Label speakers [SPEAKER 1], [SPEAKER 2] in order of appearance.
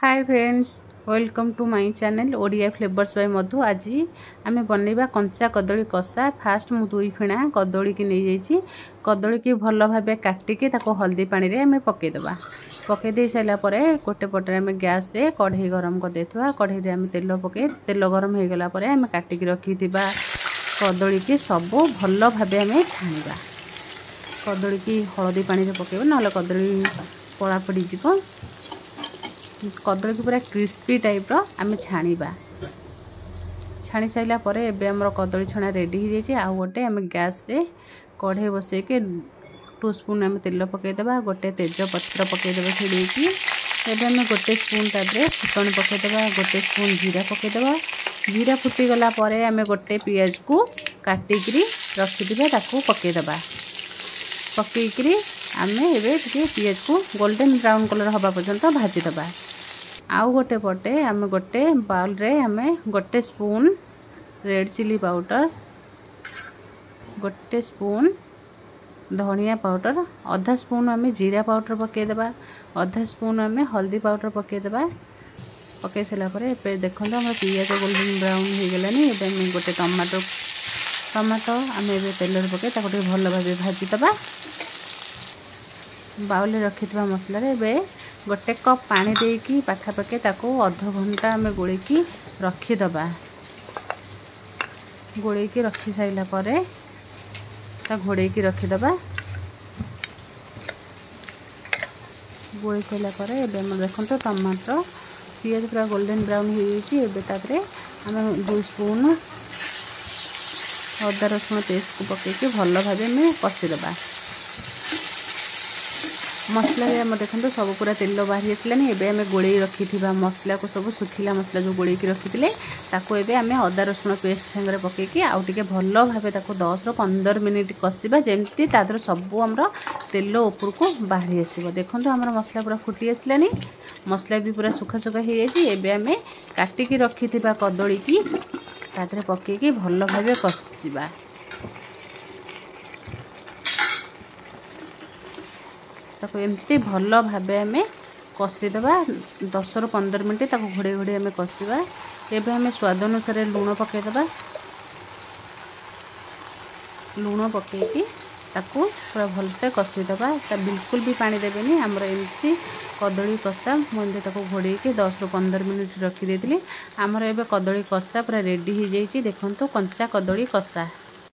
[SPEAKER 1] Hi friends, welcome to my channel Odia flavours by Madhu. आज आम बनइबा कंचा कदली कषा। फास्ट मु 2 फेणा कदली की नहीं जाइए। कदली की भल भाव काटिकी हल्दी पानी रे आम पकईदबा। पकई दे सारा गोटे पटे आम गैस रे कढ़ई गरम कर देथुआ। कढ़ई रे आम तेल पकई तेल गरम हो गला आम काटिकी रखी कदली की सब भल भाव आम छाणीबा। कदली की हलदी पानी रे पकईबा ना कदली पड़ा पड़ी जीव। कदली की पूरा क्रिस्पी टाइप रो आम छाणीबा। छाणी साइला परे एबे हमर कदली छणा रेडी हो जाइए। आ गोटे आम गैस रे कढ़ई बसई के 2 स्पून आम तेल पकईदबा। गोटे तेज पत्र पकईदबा छिड़ेकी। एबे आम गोटे स्पून तादरे फुटण पकईदबा। गोटे स्पून जीरा पकईदबा। जीरा फुटी गला परे आम गोटे पियाज को काटिकी रखिथिबा ताकू पकईदबा। पकईकरी आम एबे पियाज को गोल्डन ब्राउन कलर हवा पर्यंत भाजीदबा। आउ गोटे पटे आम गोटे बाउल रे आम गोटे स्पून रेड चिली पाउडर, गोटे स्पून धनिया पाउडर, आधा स्पून आम जीरा पाउडर पकईदबा, आधा स्पून आम हल्दी पाउडर पकईदबा। पकई सारा देखो आम पियाज गोल्डन ब्राउन हो गलानी। एबे गोटे टमाटो आम ए तेल पकई भल भाव भाजीदबा। बाउल रखि मसला रे गोटे कप पानी देकी पाखापाखि अध घंटा आम गोलैकी रखीदबा। गोलैकी रखी साइला परे घोड़ेकी रखीदबा। गोल साइला परे एबे देखो टमाटो पियाज पूरा गोल्डन ब्राउन हो जाए। आम 2 स्पून अदा रसुण पेस्ट को पकईकी भल भाव में कषीदबा। मसला आम देखो सब पूरा तेल बाहरी आसलानी। एबे आम गोले रखी मसला को सब सुखिला मसला जो गोले रखी एबे आम अदा रसुण पेस्ट सागर पकईकी आउ टिके भल भाव 10 ରୁ 15 मिनिट कषिबा। जेमती तादर सब आमर तेल ऊपर को बाहरी आसो। देखो आमर मसला पूरा फुटी आसलानी। मसला भी पूरा सुखा सुखा हो जाए। एबे आम काटिकी रखी कदली की तादर पकईकी भल भाव कषिबा। ताको एमती भल भाव आम कषीदबा। 10 ରୁ 15 मिनिट घोड़े घोड़े आम कषिबा। एबे आम स्वाद अनुसार लुण पकईदबा। लुण पकईकी ताकू पूरा भलसे कषीदबा। बिल्कुल भी पानी देबेनी। आमर एमती कदली कषा मुझे घोड़े 10 ରୁ 15 मिनिट रखी देती। आमर एबे कदली कषा पूरा रेडी हो जाइए। देखो कंचा कदली कषा।